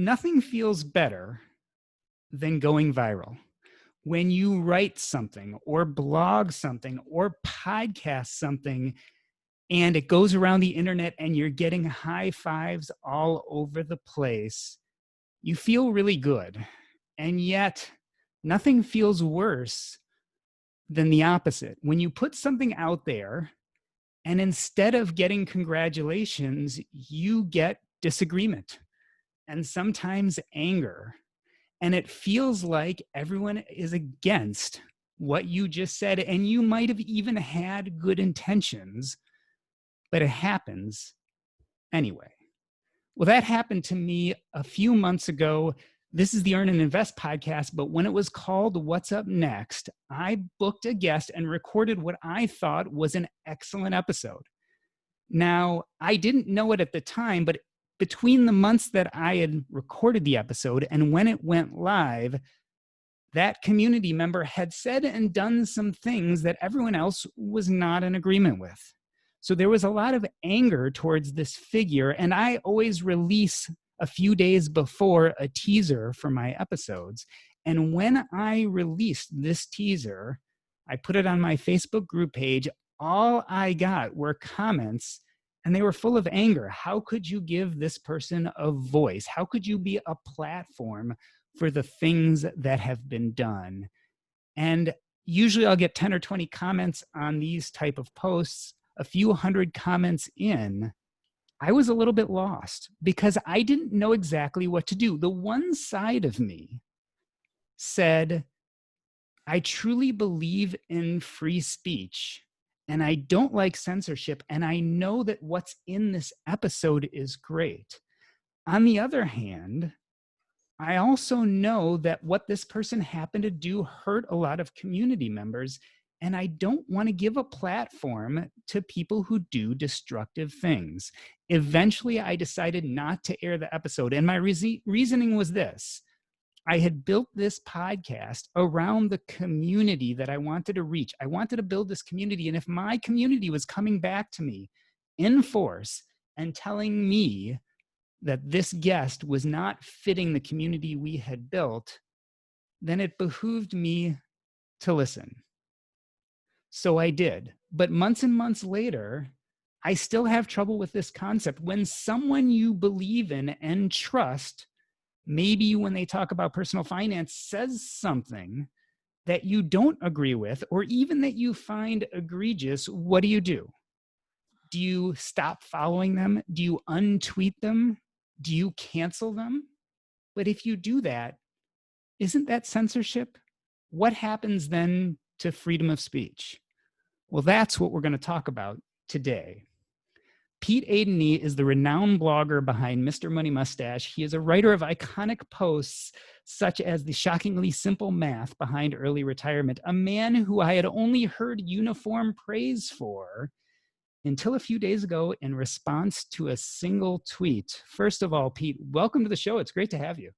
Nothing feels better than going viral. When you write something or blog something or podcast something and it goes around the internet and you're getting high fives all over the place, you feel really good. And yet, nothing feels worse than the opposite. When you put something out there and instead of getting congratulations, you get disagreement and sometimes anger. And it feels like everyone is against what you just said. And you might have even had good intentions, but it happens anyway. Well, that happened to me a few months ago. This is the Earn and Invest podcast, but when it was called What's Up Next, I booked a guest and recorded what I thought was an excellent episode. Now, I didn't know it at the time, but between the months that I had recorded the episode and when it went live, that community member had said and done some things that everyone else was not in agreement with. So there was a lot of anger towards this figure, and I always release a few days before a teaser for my episodes. And when I released this teaser, I put it on my Facebook group page. All I got were comments, and they were full of anger. How could you give this person a voice? How could you be a platform for the things that have been done? And usually I'll get 10 or 20 comments on these type of posts. A few hundred comments in, I was a little bit lost because I didn't know exactly what to do. The one side of me said, I truly believe in free speech and I don't like censorship. And I know that what's in this episode is great. On the other hand, I also know that what this person happened to do hurt a lot of community members. And I don't want to give a platform to people who do destructive things. Eventually, I decided not to air the episode. And my reasoning was this. I had built this podcast around the community that I wanted to reach. I wanted to build this community. And if my community was coming back to me in force and telling me that this guest was not fitting the community we had built, then it behooved me to listen. So I did. But months and months later, I still have trouble with this concept. When someone you believe in and trust, maybe when they talk about personal finance, says something that you don't agree with, or even that you find egregious, what do? Do you stop following them? Do you untweet them? Do you cancel them? But if you do that, isn't that censorship? What happens then to freedom of speech? Well, that's what we're going to talk about today. Pete Adeney is the renowned blogger behind Mr. Money Mustache. He is a writer of iconic posts such as the shockingly simple math behind early retirement, a man who I had only heard uniform praise for until a few days ago in response to a single tweet. First of all, Pete, welcome to the show. It's great to have you.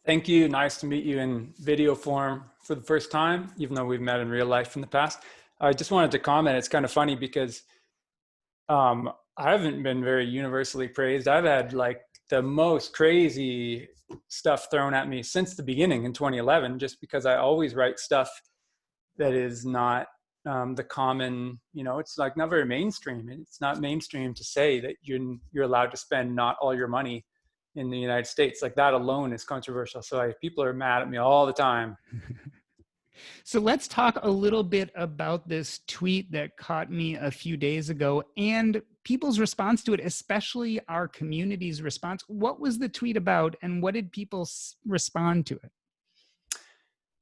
Thank you. Nice to meet you in video form for the first time, even though we've met in real life in the past. I just wanted to comment. It's kind of funny because I haven't been very universally praised. I've had like the most crazy stuff thrown at me since the beginning in 2011, just because I always write stuff that is not the common, it's like not very mainstream. It's not mainstream to say that you're allowed to spend not all your money in the United States. Like that alone is controversial. So people are mad at me all the time. So let's talk a little bit about this tweet that caught me a few days ago and people's response to it, especially our community's response. What was the tweet about and what did people respond to it?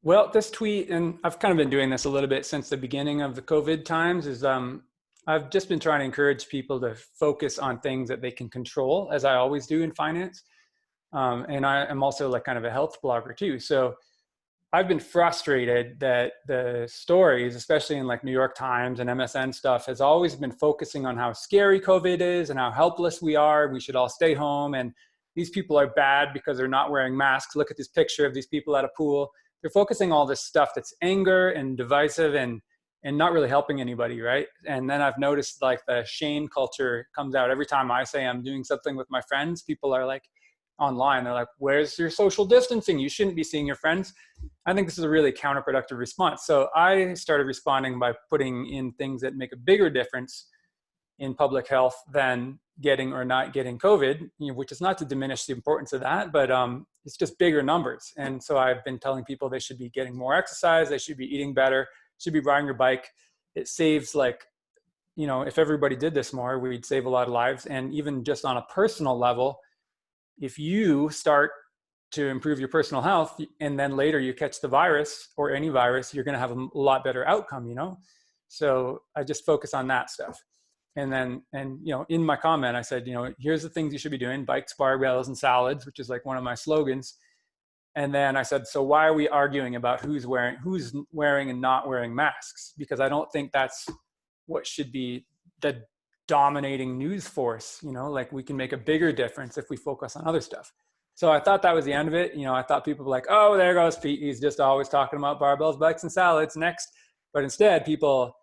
Well, this tweet, and I've kind of been doing this a little bit since the beginning of the COVID times, is I've just been trying to encourage people to focus on things that they can control, as I always do in finance. And I am also like kind of a health blogger too. So I've been frustrated that the stories, especially in like New York Times and MSN stuff, has always been focusing on how scary COVID is and how helpless we are. We should all stay home. And these people are bad because they're not wearing masks. Look at this picture of these people at a pool. They're focusing all this stuff that's anger and divisive and not really helping anybody, right? And then I've noticed like the shame culture comes out every time I say I'm doing something with my friends. People are like, online. They're like, where's your social distancing? You shouldn't be seeing your friends. I think this is a really counterproductive response. So I started responding by putting in things that make a bigger difference in public health than getting or not getting COVID, which is not to diminish the importance of that, but it's just bigger numbers. And so I've been telling people they should be getting more exercise, they should be eating better, should be riding your bike. It saves, like, if everybody did this more, we'd save a lot of lives. And even just on a personal level, if you start to improve your personal health and then later you catch the virus or any virus, you're going to have a lot better outcome, So I just focus on that stuff. And then, in my comment, I said, here's the things you should be doing: bikes, barbells, and salads, which is like one of my slogans. And then I said, so why are we arguing about who's wearing and not wearing masks? Because I don't think that's what should be the dominating news force. Like, we can make a bigger difference if we focus on other stuff. So I thought that was the end of it. I thought people were like, oh, there goes Pete. He's just always talking about barbells, bikes, and salads next. But instead, people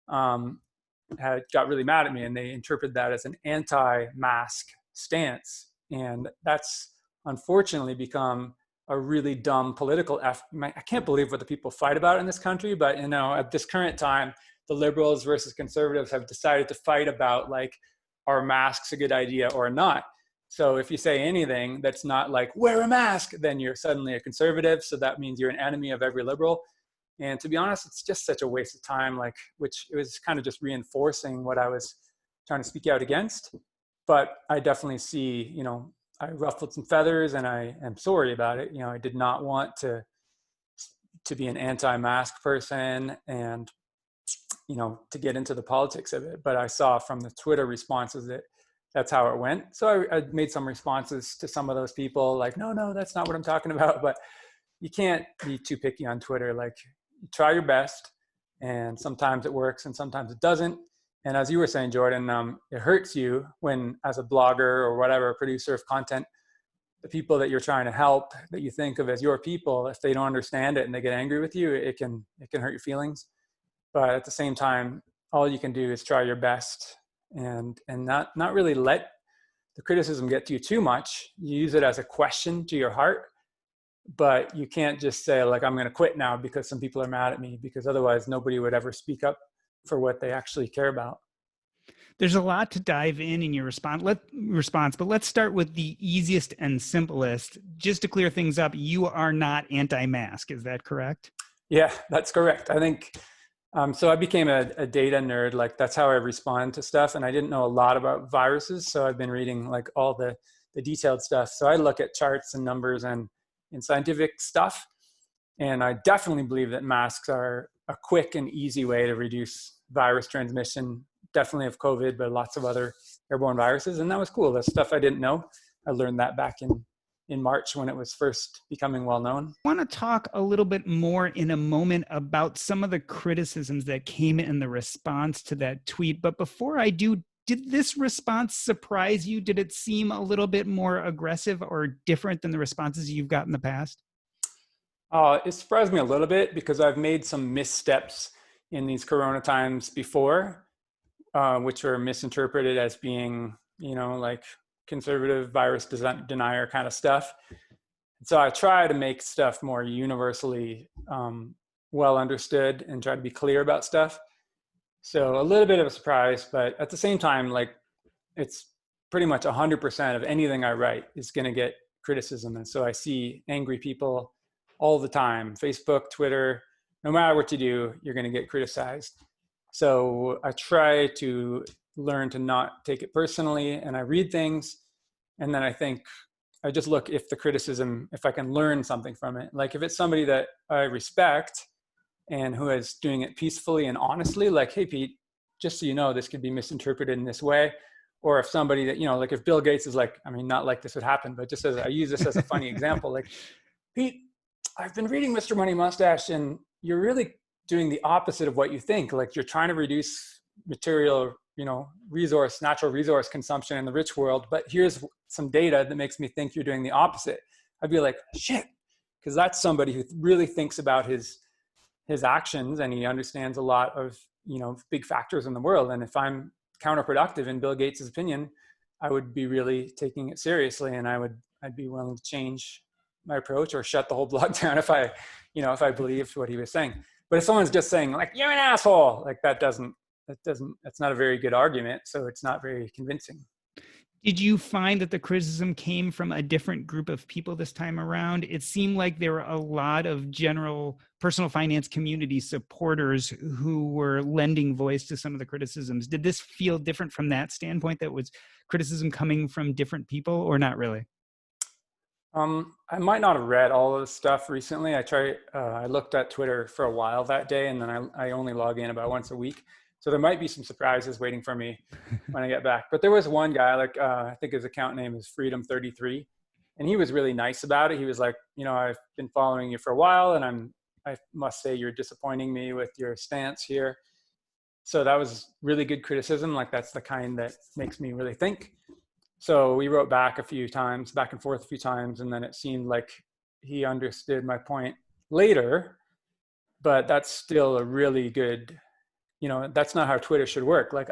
got really mad at me, and they interpreted that as an anti-mask stance. And that's unfortunately become a really dumb political effort. I can't believe what the people fight about in this country, but at this current time, the liberals versus conservatives have decided to fight about, like, are masks a good idea or not? So if you say anything that's not like, wear a mask, then you're suddenly a conservative. So that means you're an enemy of every liberal. And to be honest, it's just such a waste of time, which it was kind of just reinforcing what I was trying to speak out against. But I definitely see, I ruffled some feathers, and I am sorry about it. I did not want to be an anti-mask person and, to get into the politics of it. But I saw from the Twitter responses that that's how it went. So I made some responses to some of those people, like, no, that's not what I'm talking about. But you can't be too picky on Twitter. Like, you try your best, and sometimes it works and sometimes it doesn't. And as you were saying, Jordan, it hurts you when, as a blogger or whatever, producer of content, the people that you're trying to help, that you think of as your people, if they don't understand it and they get angry with you, it can hurt your feelings. But at the same time, all you can do is try your best and not really let the criticism get to you too much. You use it as a question to your heart. But you can't just say, like, I'm going to quit now because some people are mad at me, because otherwise nobody would ever speak up for what they actually care about. There's a lot to dive in your response, but let's start with the easiest and simplest. Just to clear things up, you are not anti-mask. Is that correct? Yeah, that's correct. I think, so I became a data nerd. Like, that's how I respond to stuff. And I didn't know a lot about viruses. So I've been reading, like, all the detailed stuff. So I look at charts and numbers and scientific stuff. And I definitely believe that masks are a quick and easy way to reduce virus transmission, definitely of COVID, but lots of other airborne viruses. And that was cool. That's stuff I didn't know. I learned that back in March when it was first becoming well known. I want to talk a little bit more in a moment about some of the criticisms that came in the response to that tweet. But before I do, did this response surprise you? Did it seem a little bit more aggressive or different than the responses you've got in the past? It surprised me a little bit, because I've made some missteps in these Corona times before, which were misinterpreted as being, like, conservative virus denier kind of stuff. So I try to make stuff more universally well understood and try to be clear about stuff. So a little bit of a surprise, but at the same time, like, it's pretty much 100% of anything I write is going to get criticism. And so I see angry people all the time: Facebook, Twitter, no matter what you do, you're going to get criticized. So I try to learn to not take it personally, and I read things, and then I think, I just look if the criticism, if I can learn something from it. Like, if it's somebody that I respect and who is doing it peacefully and honestly, like, hey, Pete, just so you know, this could be misinterpreted in this way. Or if somebody that, like, if Bill Gates is like, I mean, not like this would happen, but just as I use this as a funny example, like, Pete, I've been reading Mr. Money Mustache, and you're really doing the opposite of what you think. Like, you're trying to reduce material, natural resource consumption in the rich world, but here's some data that makes me think you're doing the opposite. I'd be like, shit, because that's somebody who really thinks about his actions, and he understands a lot of, big factors in the world. And if I'm counterproductive in Bill Gates' opinion, I would be really taking it seriously, and I I'd be willing to change my approach or shut the whole blog down if I believed what he was saying. But if someone's just saying like, you're an asshole, like that's not a very good argument. So it's not very convincing. Did you find that the criticism came from a different group of people this time around? It seemed like there were a lot of general personal finance community supporters who were lending voice to some of the criticisms. Did this feel different from that standpoint, that was criticism coming from different people, or not really? I might not have read all of the stuff recently. I looked at Twitter for a while that day, and then I only log in about once a week. So there might be some surprises waiting for me when I get back. But there was one guy, like I think his account name is Freedom33, and he was really nice about it. He was like, I've been following you for a while, and I must say you're disappointing me with your stance here. So that was really good criticism. Like that's the kind that makes me really think. So we wrote back and forth a few times, and then it seemed like he understood my point later. But that's still a really good, that's not how Twitter should work. Like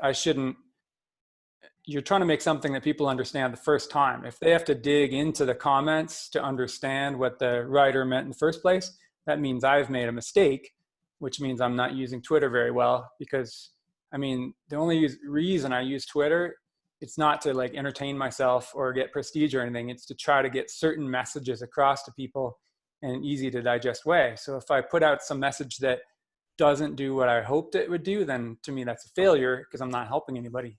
you're trying to make something that people understand the first time. If they have to dig into the comments to understand what the writer meant in the first place, that means I've made a mistake, which means I'm not using Twitter very well. Because the only reason I use Twitter, it's not to like entertain myself or get prestige or anything. It's to try to get certain messages across to people in an easy to digest way. So if I put out some message that doesn't do what I hoped it would do, then to me that's a failure because I'm not helping anybody.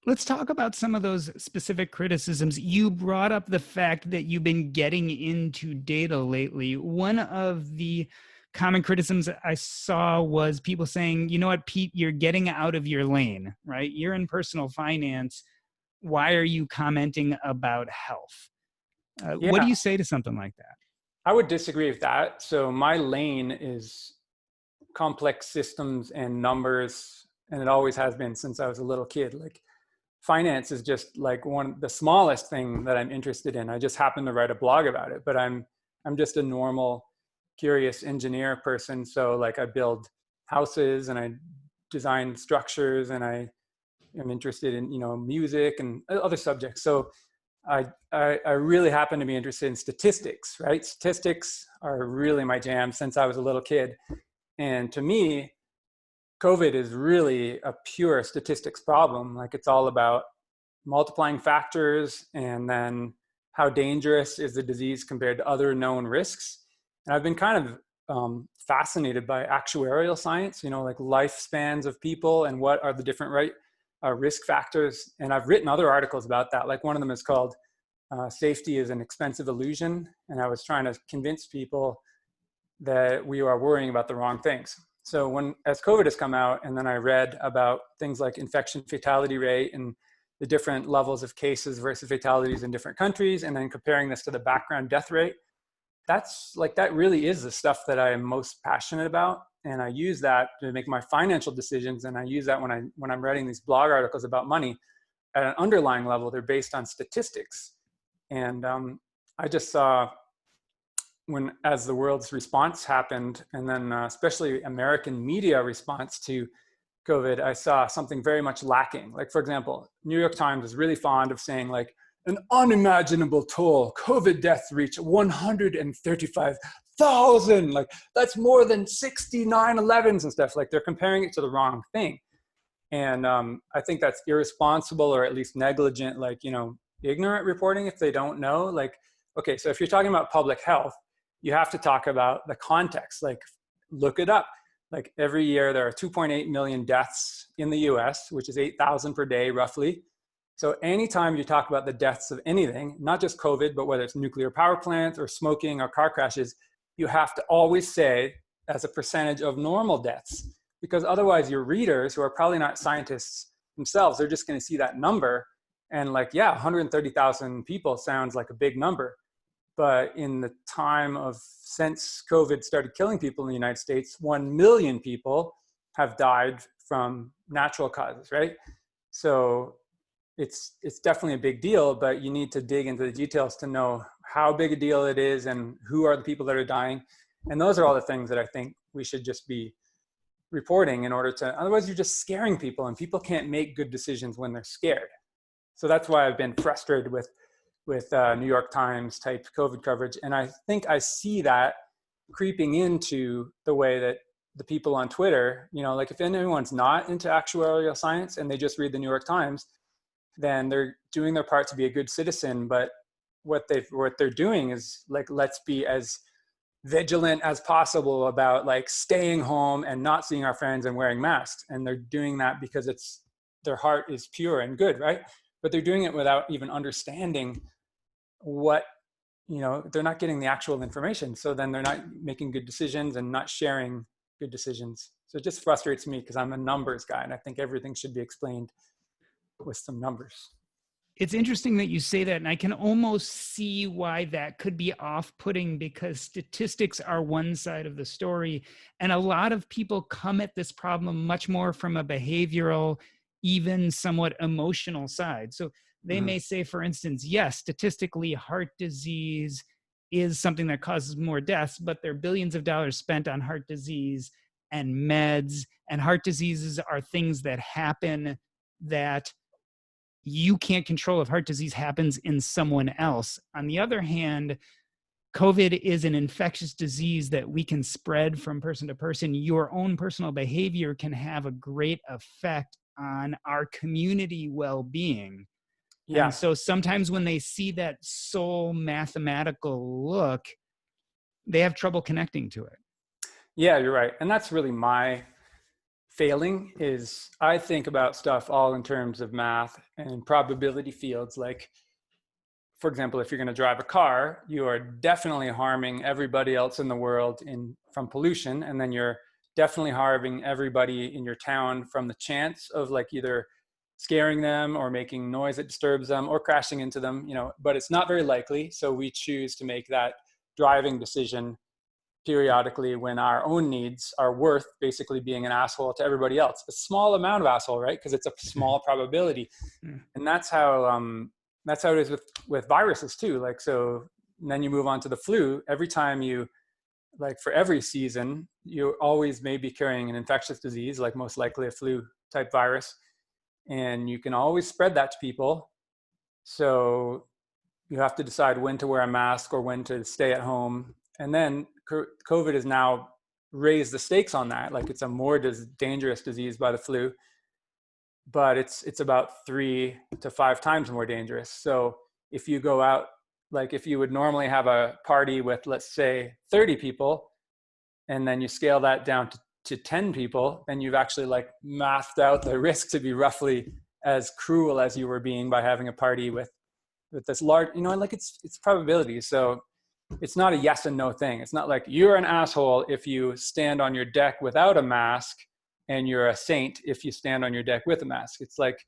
Let's talk about some of those specific criticisms. You brought up the fact that you've been getting into data lately. One of the common criticisms I saw was people saying, you know what, Pete, you're getting out of your lane, right? You're in personal finance. Why are you commenting about health? What do you say to something like that? I would disagree with that. So my lane is complex systems and numbers, and it always has been since I was a little kid. Like finance is just like the smallest thing that I'm interested in. I just happen to write a blog about it, but I'm just a normal curious engineer person. So like I build houses and I design structures, and I am interested in music and other subjects. So I really happen to be interested in statistics, right? Statistics are really my jam since I was a little kid. And to me, COVID is really a pure statistics problem. Like it's all about multiplying factors and then how dangerous is the disease compared to other known risks. And I've been kind of fascinated by actuarial science, like lifespans of people and what are the different risk factors. And I've written other articles about that. Like one of them is called Safety is an Expensive Illusion. And I was trying to convince people that we are worrying about the wrong things. So as COVID has come out, and then I read about things like infection fatality rate and the different levels of cases versus fatalities in different countries, and then comparing this to the background death rate, that really is the stuff that I am most passionate about. And I use that to make my financial decisions. And I use that when I'm writing these blog articles about money. At an underlying level, they're based on statistics. And I just saw as the world's response happened, and then especially American media response to COVID, I saw something very much lacking. Like, for example, New York Times is really fond of saying like, an unimaginable toll, COVID deaths reach 135,000. Like that's more than 60 9/11s and stuff. Like they're comparing it to the wrong thing. And I think that's irresponsible, or at least negligent, ignorant reporting if they don't know. Like, okay, so if you're talking about public health, you have to talk about the context, like look it up. Like every year there are 2.8 million deaths in the US, which is 8,000 per day roughly. So anytime you talk about the deaths of anything, not just COVID, but whether it's nuclear power plants or smoking or car crashes, you have to always say as a percentage of normal deaths, because otherwise your readers, who are probably not scientists themselves, they're just going to see that number and 130,000 people sounds like a big number. But in the time since COVID started killing people in the United States, 1 million people have died from natural causes, right? So it's definitely a big deal, but you need to dig into the details to know how big a deal it is and who are the people that are dying. And those are all the things that I think we should just be reporting in order to, otherwise you're just scaring people, and people can't make good decisions when they're scared. So that's why I've been frustrated with with New York Times type COVID coverage. And I think I see that creeping into the way that the people on Twitter, like if anyone's not into actuarial science and they just read the New York Times, then they're doing their part to be a good citizen. But what they're doing is like, let's be as vigilant as possible about like staying home and not seeing our friends and wearing masks. And they're doing that because their heart is pure and good, right? But they're doing it without even understanding what, they're not getting the actual information. So then they're not making good decisions and not sharing good decisions. So it just frustrates me because I'm a numbers guy and I think everything should be explained with some numbers. It's interesting that you say that, and I can almost see why that could be off-putting, because statistics are one side of the story, and a lot of people come at this problem much more from a behavioral, even somewhat emotional side. So they may say, for instance, yes, statistically, heart disease is something that causes more deaths, but there are billions of dollars spent on heart disease and meds, and heart diseases are things that happen that you can't control if heart disease happens in someone else. On the other hand, COVID is an infectious disease that we can spread from person to person. Your own personal behavior can have a great effect on our community well-being. Yeah. And so sometimes when they see that sole mathematical look, they have trouble connecting to it. Yeah, you're right. And that's really my failing, is I think about stuff all in terms of math and probability fields. Like, for example, if you're going to drive a car, you are definitely harming everybody else in the world from pollution. And then you're definitely harming everybody in your town from the chance of like either scaring them or making noise that disturbs them or crashing into them, but it's not very likely. So we choose to make that driving decision periodically when our own needs are worth basically being an asshole to everybody else. A small amount of asshole, right? Because it's a small probability. And that's how it is with viruses too. Like, so then you move on to the flu. Every time for every season, you always may be carrying an infectious disease, like most likely a flu type virus. And you can always spread that to people. So you have to decide when to wear a mask or when to stay at home. And then COVID has now raised the stakes on that. Like, it's a more dangerous disease by the flu, but it's about 3 to 5 times more dangerous. So if you go out, like if you would normally have a party with, let's say, 30 people, and then you scale that down to 10 people, then you've actually like mathed out the risk to be roughly as cruel as you were being by having a party with this large, like it's probability. So it's not a yes and no thing. It's not like you're an asshole if you stand on your deck without a mask and you're a saint if you stand on your deck with a mask. It's like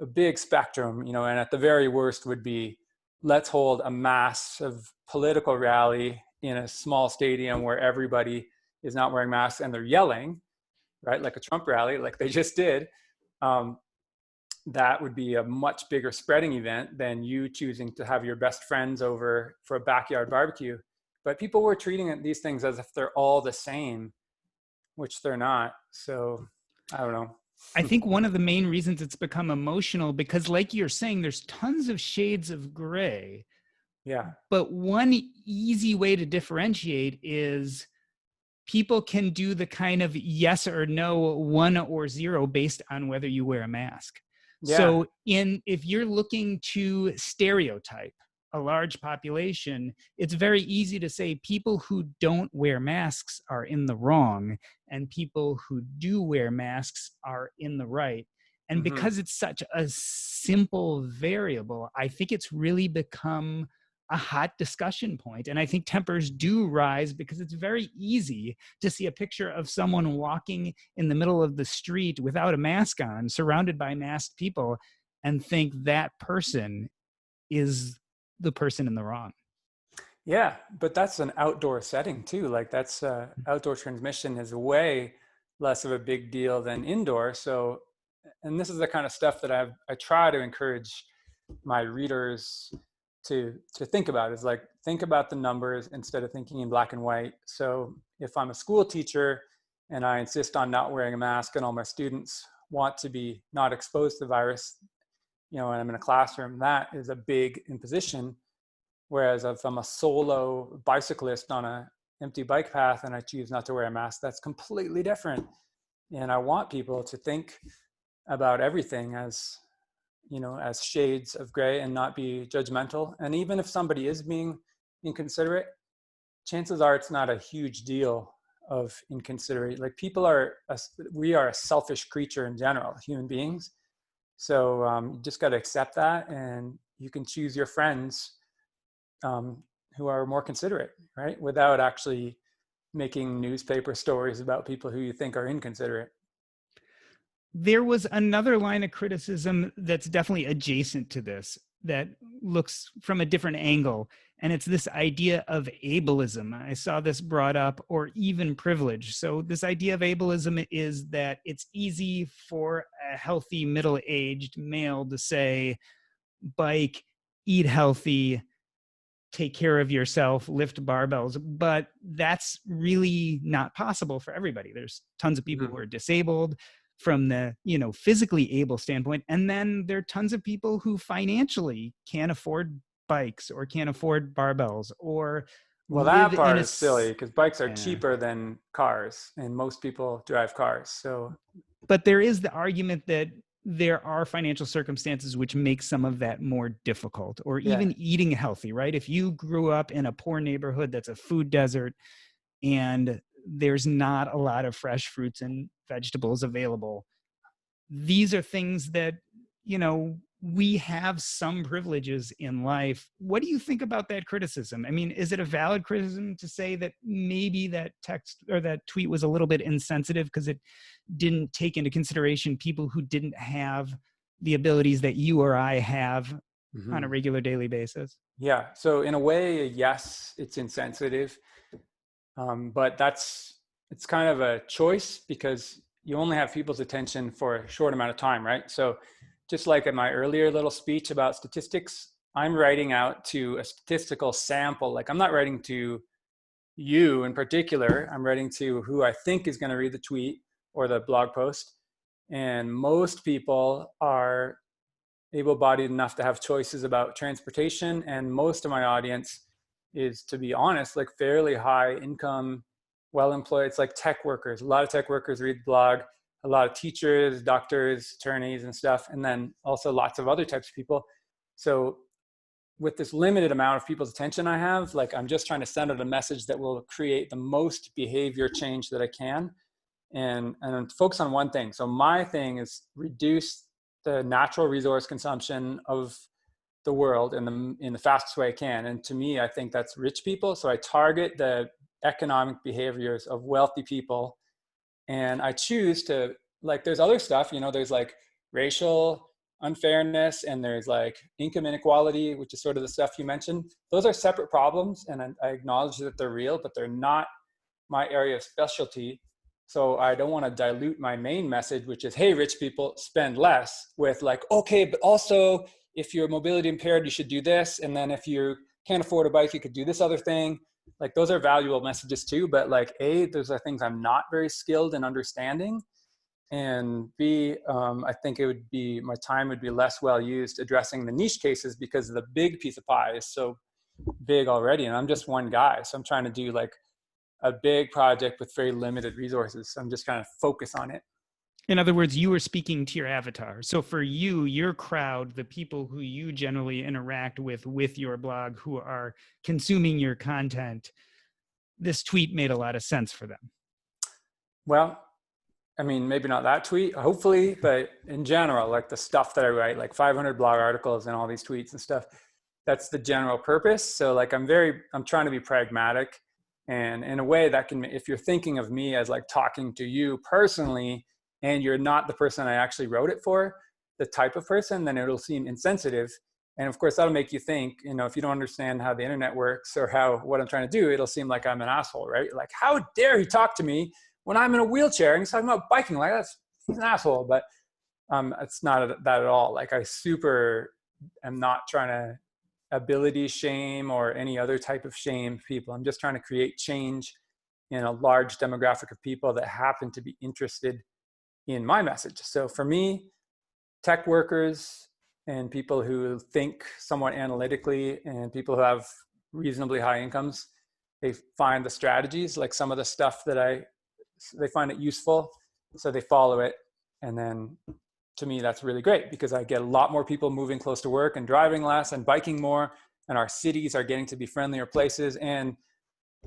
a big spectrum, and at the very worst would be, let's hold a massive political rally in a small stadium where everybody is not wearing masks and they're yelling, right? Like a Trump rally, like they just did. That would be a much bigger spreading event than you choosing to have your best friends over for a backyard barbecue. But people were treating these things as if they're all the same, which they're not. So I don't know. I think one of the main reasons it's become emotional, because like you're saying, there's tons of shades of gray. Yeah. But one easy way to differentiate is people can do the kind of yes or no, 1 or 0 based on whether you wear a mask. Yeah. So if you're looking to stereotype a large population, it's very easy to say people who don't wear masks are in the wrong and people who do wear masks are in the right. And because it's such a simple variable, I think it's really become a hot discussion point. And I think tempers do rise because it's very easy to see a picture of someone walking in the middle of the street without a mask on, surrounded by masked people, and think that person is the person in the wrong. Yeah, but that's an outdoor setting too. Like that's outdoor transmission is way less of a big deal than indoor. So, and this is the kind of stuff that I try to encourage my readers to think about, is like, think about the numbers instead of thinking in black and white. So if I'm a school teacher and I insist on not wearing a mask and all my students want to be not exposed to the virus, when I'm in a classroom, that is a big imposition. Whereas if I'm a solo bicyclist on an empty bike path and I choose not to wear a mask, that's completely different. And I want people to think about everything as, as shades of gray and not be judgmental. And even if somebody is being inconsiderate, chances are it's not a huge deal of inconsiderate. Like we are a selfish creature in general, human beings. So you just got to accept that, and you can choose your friends who are more considerate, right? Without actually making newspaper stories about people who you think are inconsiderate. There was another line of criticism that's definitely adjacent to this that looks from a different angle. And it's this idea of ableism. I saw this brought up, or even privilege. So this idea of ableism is that it's easy for a healthy middle-aged male to say, bike, eat healthy, take care of yourself, lift barbells, but that's really not possible for everybody. There's tons of people who are disabled from the, physically able standpoint. And then there are tons of people who financially can't afford bikes or can't afford barbells or Well, live that in part a, is silly because bikes are yeah. cheaper than cars, and most people drive cars. So, But there is the argument that there are financial circumstances which make some of that more difficult, or yeah. even eating healthy, right? If you grew up in a poor neighborhood that's a food desert and there's not a lot of fresh fruits and vegetables available, these are things that, we have some privileges in life. What do you think about that criticism? I mean, is it a valid criticism to say that maybe that text or that tweet was a little bit insensitive because it didn't take into consideration people who didn't have the abilities that you or I have on a regular daily basis? Yeah. So in a way, yes, it's insensitive. But it's kind of a choice because you only have people's attention for a short amount of time, right? So just like in my earlier little speech about statistics, I'm writing out to a statistical sample. Like I'm not writing to you in particular, I'm writing to who I think is going to read the tweet or the blog post. And most people are able-bodied enough to have choices about transportation. And most of my audience is, to be honest, like fairly high income, well-employed. It's like tech workers. A lot of tech workers read the blog, a lot of teachers, doctors, attorneys and stuff. And then also lots of other types of people. So with this limited amount of people's attention I have, like I'm just trying to send out a message that will create the most behavior change that I can, and focus on one thing. So my thing is reduce the natural resource consumption of the world in the fastest way I can. And to me, I think that's rich people. So I target the economic behaviors of wealthy people. And I choose to, like, there's other stuff, there's like racial unfairness and there's like income inequality, which is sort of the stuff you mentioned. Those are separate problems. And I acknowledge that they're real, but they're not my area of specialty. So I don't want to dilute my main message, which is, hey, rich people, spend less, with like, okay, but also if you're mobility impaired, you should do this. And then if you can't afford a bike, you could do this other thing. Like those are valuable messages too. But like A, those are things I'm not very skilled in understanding. And B, I think my time would be less well used addressing the niche cases because the big piece of pie is so big already. And I'm just one guy. So I'm trying to do like a big project with very limited resources. So I'm just kind of focus on it. In other words, you are speaking to your avatar. So for you, your crowd, the people who you generally interact with your blog, who are consuming your content, this tweet made a lot of sense for them. Well, I mean, maybe not that tweet, hopefully, but in general, like the stuff that I write, like 500 blog articles and all these tweets and stuff, that's the general purpose. So like, I'm trying to be pragmatic. And in a way that can, if you're thinking of me as like talking to you personally, and you're not the person I actually wrote it for, the type of person, then it'll seem insensitive. And of course, that'll make you think, if you don't understand how the internet works or what I'm trying to do, it'll seem like I'm an asshole, right? Like, how dare he talk to me when I'm in a wheelchair and he's talking about biking? Like, he's an asshole. But it's not that at all. Like, I am not trying to ability shame or any other type of shame people. I'm just trying to create change in a large demographic of people that happen to be interested in my message. So for me, tech workers and people who think somewhat analytically and people who have reasonably high incomes, they find the strategies, like some of the stuff that they find it useful, so they follow it. And then to me, that's really great because I get a lot more people moving close to work and driving less and biking more, and our cities are getting to be friendlier places. And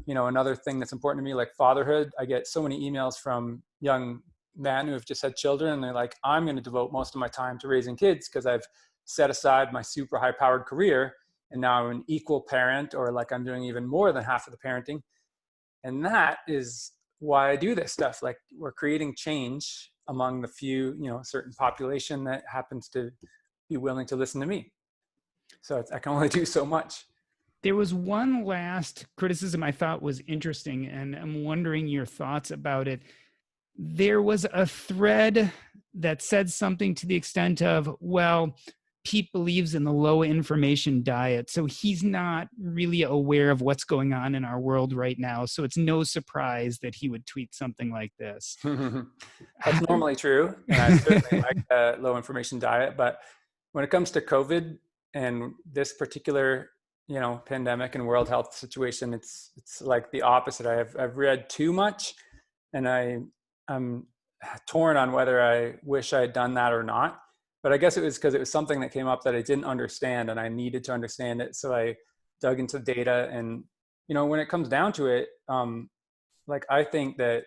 another thing that's important to me, like fatherhood, I get so many emails from young men who have just had children, and they're like, I'm going to devote most of my time to raising kids because I've set aside my super high powered career, and now I'm an equal parent, or like I'm doing even more than half of the parenting. And that is why I do this stuff. Like, we're creating change among the few, certain population that happens to be willing to listen to me. So I can only do so much. There was one last criticism I thought was interesting, and I'm wondering your thoughts about it. There was a thread that said something to the extent of, well, Pete believes in the low information diet, so he's not really aware of what's going on in our world right now. So it's no surprise that he would tweet something like this. That's normally true. And I certainly like a low information diet. But when it comes to COVID and this particular, pandemic and world health situation, it's like the opposite. I've read too much, and I'm torn on whether I wish I had done that or not. But I guess it was because it was something that came up that I didn't understand, and I needed to understand it. So I dug into data, and when it comes down to it, like, I think that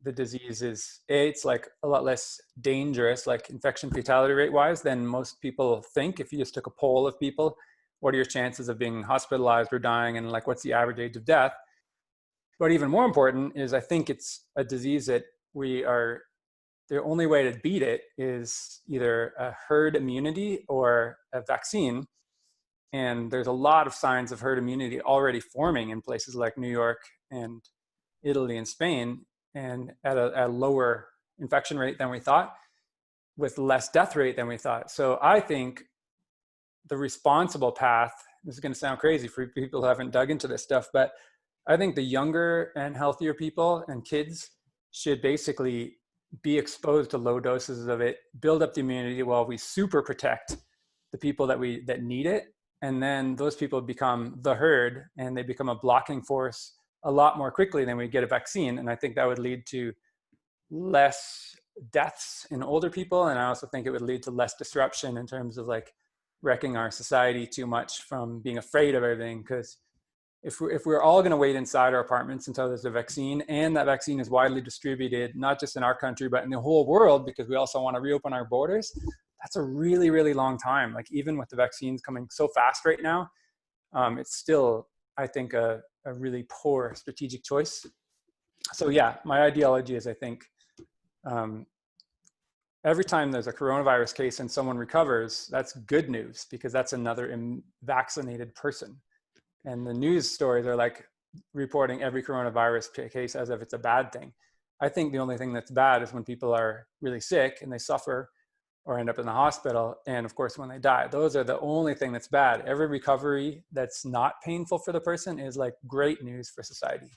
the disease is it's like a lot less dangerous, like infection fatality rate wise, than most people think. If you just took a poll of people, what are your chances of being hospitalized or dying, and like what's the average age of death? But even more important is, I think it's a disease that the only way to beat it is either a herd immunity or a vaccine. And there's a lot of signs of herd immunity already forming in places like New York and Italy and Spain, and at a lower infection rate than we thought, with less death rate than we thought. So I think the responsible path, this is going to sound crazy for people who haven't dug into this stuff, but I think the younger and healthier people and kids should basically be exposed to low doses of it, build up the immunity while we super protect the people that need it. And then those people become the herd, and they become a blocking force a lot more quickly than we get a vaccine. And I think that would lead to less deaths in older people. And I also think it would lead to less disruption in terms of like wrecking our society too much from being afraid of everything. Because if we're all going to wait inside our apartments until there's a vaccine, and that vaccine is widely distributed, not just in our country, but in the whole world, because we also want to reopen our borders, that's a really, really long time. Like, even with the vaccines coming so fast right now, it's still, I think, a really poor strategic choice. So yeah, my ideology is, I think every time there's a coronavirus case and someone recovers, that's good news, because that's another vaccinated person. And the news stories are like reporting every coronavirus case as if it's a bad thing. I think the only thing that's bad is when people are really sick and they suffer or end up in the hospital. And of course, when they die, those are the only thing that's bad. Every recovery that's not painful for the person is like great news for society.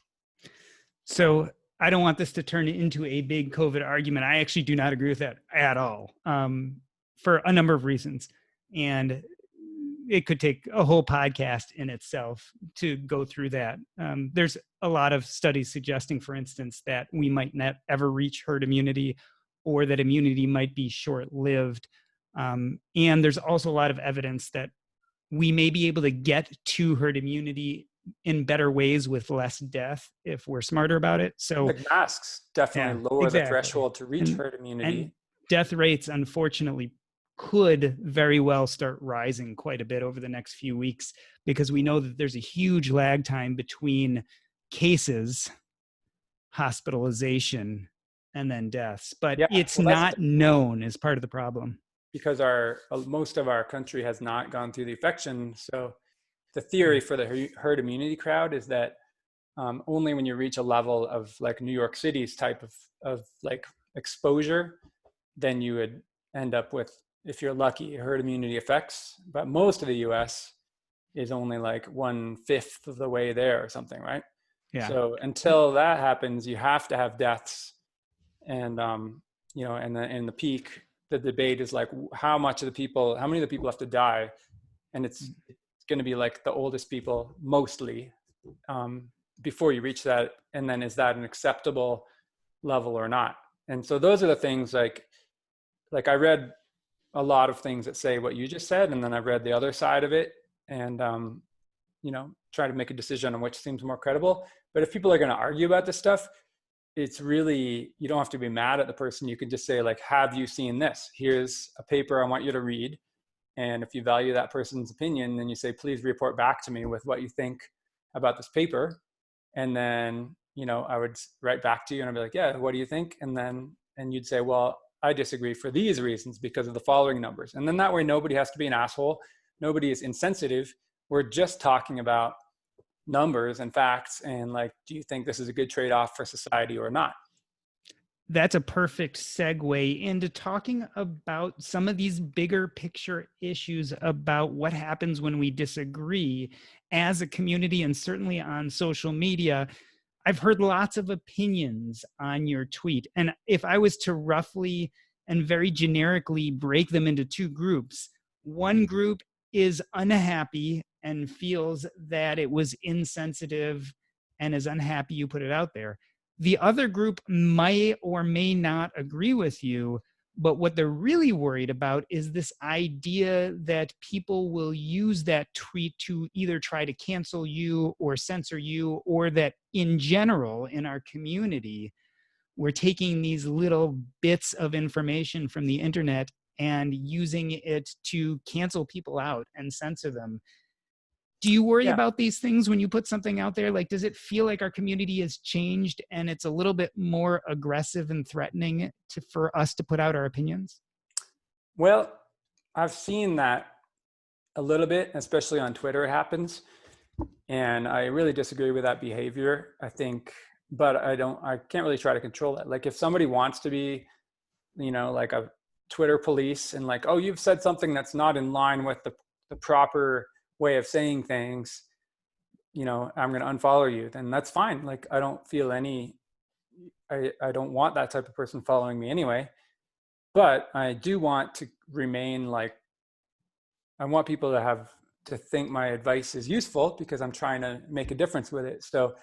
So I don't want this to turn into a big COVID argument. I actually do not agree with that at all, for a number of reasons. And it could take a whole podcast in itself to go through that. There's a lot of studies suggesting, for instance, that we might not ever reach herd immunity, or that immunity might be short-lived. And there's also a lot of evidence that we may be able to get to herd immunity in better ways with less death if we're smarter about it. So like masks definitely lower the threshold to reach herd immunity. And death rates, unfortunately, could very well start rising quite a bit over the next few weeks, because we know that there's a huge lag time between cases, hospitalization, and then deaths. But it's not known as part of the problem. Because most of our country has not gone through the infection. So the theory for the herd immunity crowd is that only when you reach a level of like New York City's type of like exposure, then you would end up with, if you're lucky, herd immunity effects. But most of the US is only like 1/5 of the way there or something, right? Yeah. So until that happens, you have to have deaths and, and the peak the debate is like, how many of the people have to die? And it's going to be like the oldest people mostly, before you reach that. And then is that an acceptable level or not? And so those are the things like I read a lot of things that say what you just said, and then I read the other side of it, and try to make a decision on which seems more credible. But if people are going to argue about this stuff, it's really, you don't have to be mad at the person. You can just say like, have you seen this? Here's a paper I want you to read. And if you value that person's opinion, then you say, please report back to me with what you think about this paper. And then, I would write back to you and I'd be like, yeah, what do you think? And you'd say, well, I disagree for these reasons because of the following numbers. And then that way, nobody has to be an asshole. Nobody is insensitive. We're just talking about numbers and facts. And like, do you think this is a good trade-off for society or not? That's a perfect segue into talking about some of these bigger picture issues about what happens when we disagree as a community, and certainly on social media. I've heard lots of opinions on your tweet. And if I was to roughly and very generically break them into two groups, one group is unhappy and feels that it was insensitive and is unhappy you put it out there. The other group may or may not agree with you, but what they're really worried about is this idea that people will use that tweet to either try to cancel you or censor you, or that in general in our community, we're taking these little bits of information from the internet and using it to cancel people out and censor them. Do you worry about these things when you put something out there? Like, does it feel like our community has changed and it's a little bit more aggressive and threatening for us to put out our opinions? Well, I've seen that a little bit, especially on Twitter, it happens. And I really disagree with that behavior, I think, but I can't really try to control that. Like if somebody wants to be, like a Twitter police and like, oh, you've said something that's not in line with the proper way of saying things, I'm going to unfollow you, then that's fine. Like I don't feel I don't want that type of person following me anyway. But I do want to remain like, I want people to think my advice is useful because I'm trying to make a difference with it. So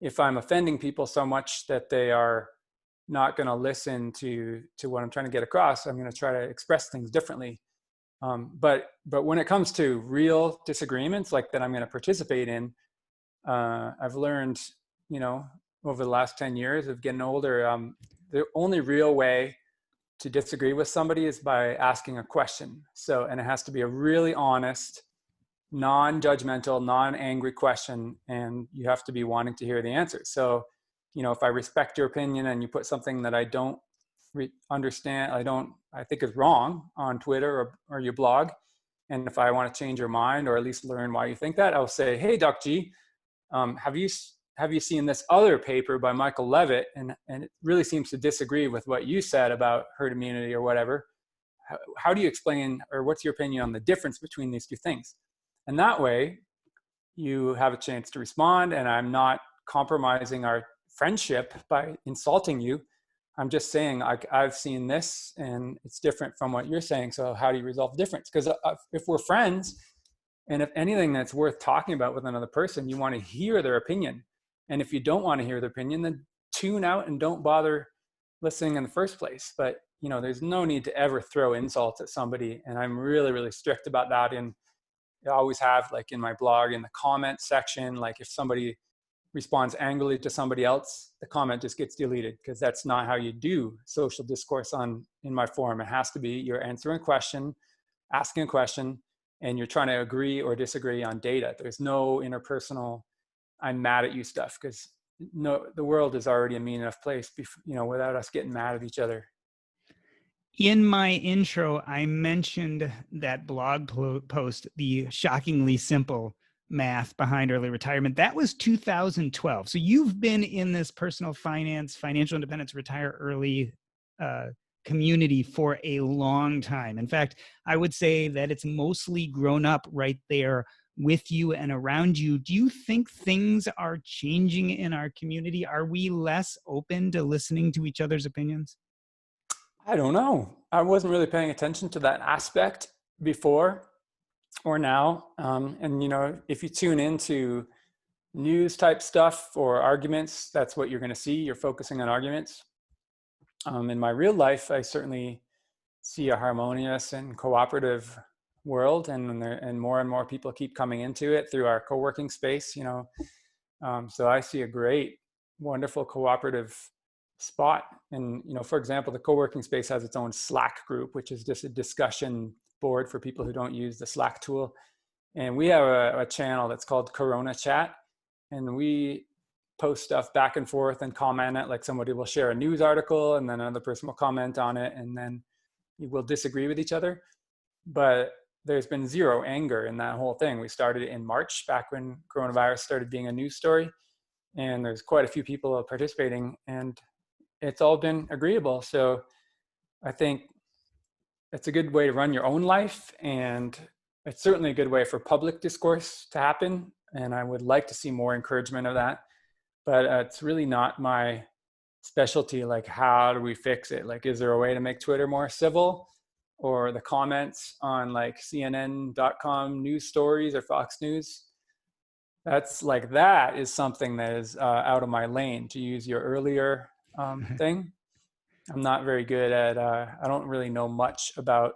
if I'm offending people so much that they are not going to listen to what I'm trying to get across, I'm going to try to express things differently. But when it comes to real disagreements like that I'm going to participate in, I've learned, over the last 10 years of getting older, the only real way to disagree with somebody is by asking a question. And it has to be a really honest, non-judgmental, non-angry question, and you have to be wanting to hear the answer. So, if I respect your opinion and you put something that I don't understand, I think is wrong on Twitter or your blog, and if I want to change your mind or at least learn why you think that, I'll say, hey, Doc G, have you seen this other paper by Michael Levitt, and it really seems to disagree with what you said about herd immunity or whatever. How do you explain, or what's your opinion on the difference between these two things? And that way you have a chance to respond, and I'm not compromising our friendship by insulting you. I'm just saying, I've seen this and it's different from what you're saying. So how do you resolve the difference? Because if we're friends, and if anything that's worth talking about with another person, you want to hear their opinion. And if you don't want to hear their opinion, then tune out and don't bother listening in the first place. But, there's no need to ever throw insults at somebody. And I'm really, really strict about that. And I always have, like in my blog, in the comment section, like if somebody responds angrily to somebody else, the comment just gets deleted, because that's not how you do social discourse in my forum. It has to be you're answering a question, asking a question, and you're trying to agree or disagree on data. There's no interpersonal I'm mad at you stuff, because the world is already a mean enough place without us getting mad at each other. In my intro, I mentioned that blog post, the shockingly simple math behind early retirement. That was 2012. So you've been in this personal finance, financial independence, retire early community for a long time. In fact, I would say that it's mostly grown up right there with you and around you. Do you think things are changing in our community? Are we less open to listening to each other's opinions? I don't know. I wasn't really paying attention to that aspect before or now. And, you know, if you tune into news type stuff or arguments, that's what you're going to see. You're focusing on arguments. In my real life, I certainly see a harmonious and cooperative world, and more people keep coming into it through our co-working space, you know. So I see a great, wonderful cooperative spot. And, you know, for example, the co-working space has its own Slack group, which is just a discussion board for people who don't use the Slack tool. And we have a channel that's called Corona Chat, and we post stuff back and forth and comment it. Like somebody will share a news article and then another person will comment on it, and then we'll disagree with each other. But there's been zero anger in that whole thing. We started it in March, back when coronavirus started being a news story, and there's quite a few people participating, and it's all been agreeable. So I think it's a good way to run your own life, and it's certainly a good way for public discourse to happen. And I would like to see more encouragement of that, but it's really not my specialty. Like, how do we fix it? Like, is there a way to make Twitter more civil, or the comments on like CNN.com news stories or Fox News? That's like, that is something that is out of my lane, to use your earlier thing. I'm not very good at, I don't really know much about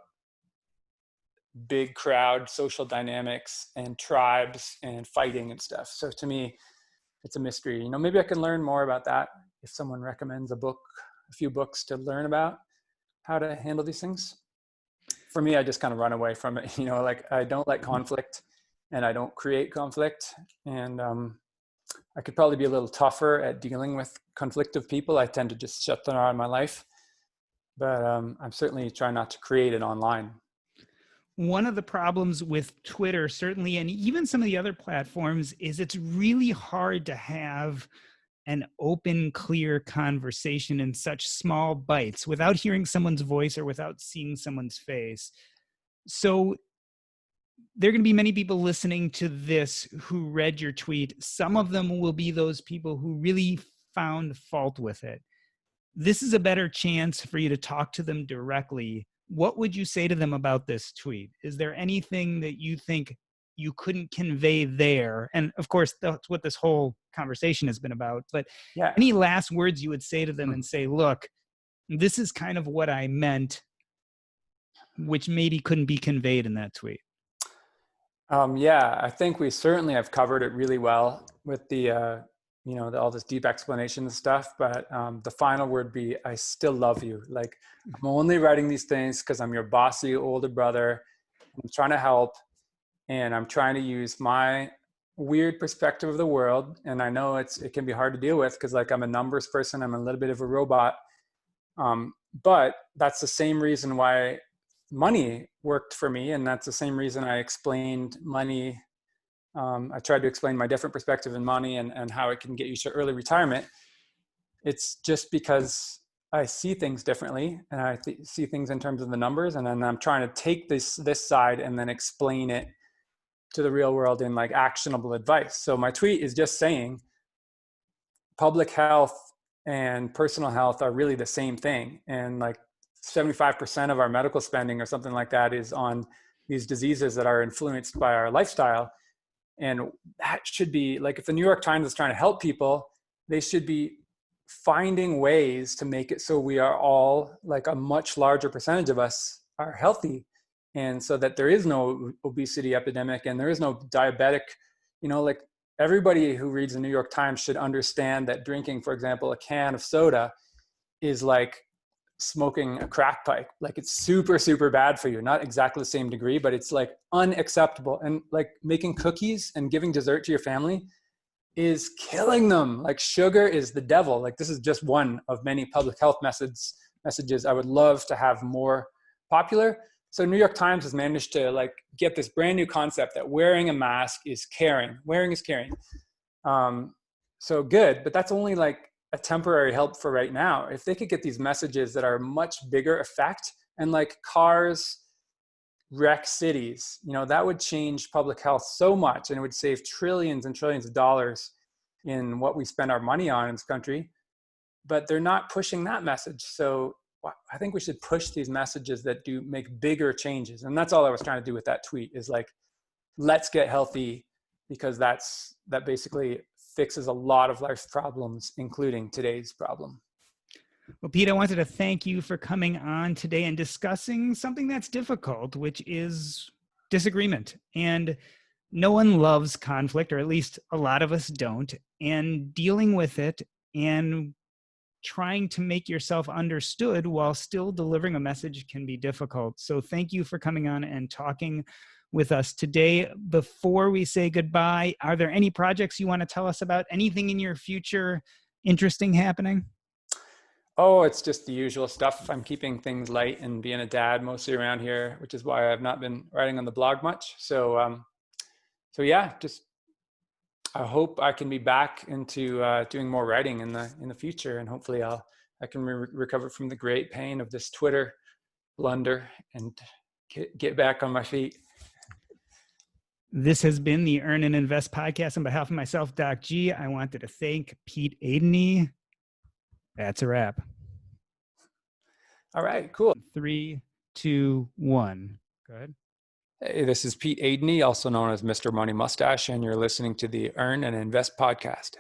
big crowd social dynamics and tribes and fighting and stuff. So to me, it's a mystery. You know, maybe I can learn more about that if someone recommends a few books to learn about how to handle these things. For me, I just kind of run away from it. You know, like, I don't like conflict, and I don't create conflict. And I could probably be a little tougher at dealing with conflictive people. I tend to just shut them out of my life. But I'm certainly trying not to create it online. One of the problems with Twitter, certainly, and even some of the other platforms, is it's really hard to have an open, clear conversation in such small bites without hearing someone's voice or without seeing someone's face. So there are going to be many people listening to this who read your tweet. Some of them will be those people who really found fault with it. This is a better chance for you to talk to them directly. What would you say to them about this tweet? Is there anything that you think you couldn't convey there? And of course, that's what this whole conversation has been about. But Yeah. any last words you would say to them and say, look, this is kind of what I meant, which maybe couldn't be conveyed in that tweet? Yeah, I think we certainly have covered it really well with the, you know, all this deep explanation and stuff. But the final word be, I still love you. Like, I'm only writing these things because I'm your bossy older brother. I'm trying to help, and I'm trying to use my weird perspective of the world. And I know it can be hard to deal with, because like, I'm a numbers person. I'm a little bit of a robot. But that's the same reason why money worked for me. And that's the same reason I explained money. I tried to explain my different perspective in money, and how it can get you to early retirement. It's just because I see things differently, and I see things in terms of the numbers. And then I'm trying to take this side and then explain it to the real world in like actionable advice. So my tweet is just saying public health and personal health are really the same thing. And like 75% of our medical spending or something like that is on these diseases that are influenced by our lifestyle. And that should be like, if the New York Times is trying to help people, they should be finding ways to make it so we are all, like, a much larger percentage of us are healthy. And so that there is no obesity epidemic, and there is no diabetic, you know, like, everybody who reads the New York Times should understand that drinking, for example, a can of soda is like smoking a crack pipe. Like, it's super, super bad for you. Not exactly the same degree, but it's like unacceptable. And like, making cookies and giving dessert to your family is killing them. Like, sugar is the devil. Like, this is just one of many public health messages I would love to have more popular. So New York Times has managed to like get this brand new concept that wearing a mask is caring. Wearing is caring. So good, but that's only like a temporary help for right now. If they could get these messages that are much bigger effect, and like, cars wreck cities, you know, that would change public health so much, and it would save trillions and trillions of dollars in what we spend our money on in this country. But they're not pushing that message. So I think we should push these messages that do make bigger changes. And that's all I was trying to do with that tweet, is like, let's get healthy, because that basically fixes a lot of life's problems, including today's problem. Well, Pete, I wanted to thank you for coming on today and discussing something that's difficult, which is disagreement. And no one loves conflict, or at least a lot of us don't. And dealing with it and trying to make yourself understood while still delivering a message can be difficult. So thank you for coming on and talking with us today. Before we say goodbye, are there any projects you want to tell us about? Anything in your future interesting happening? Oh, it's just the usual stuff. I'm keeping things light and being a dad mostly around here, which is why I've not been writing on the blog much. So yeah, just I hope I can be back into doing more writing in the future, and hopefully I can recover from the great pain of this Twitter blunder and get back on my feet. This has been the Earn and Invest podcast. On behalf of myself, Doc G, I wanted to thank Pete Adeney. That's a wrap. All right, cool. 3, 2, 1. Go ahead. Hey, this is Pete Adeney, also known as Mr. Money Mustache, and you're listening to the Earn and Invest podcast.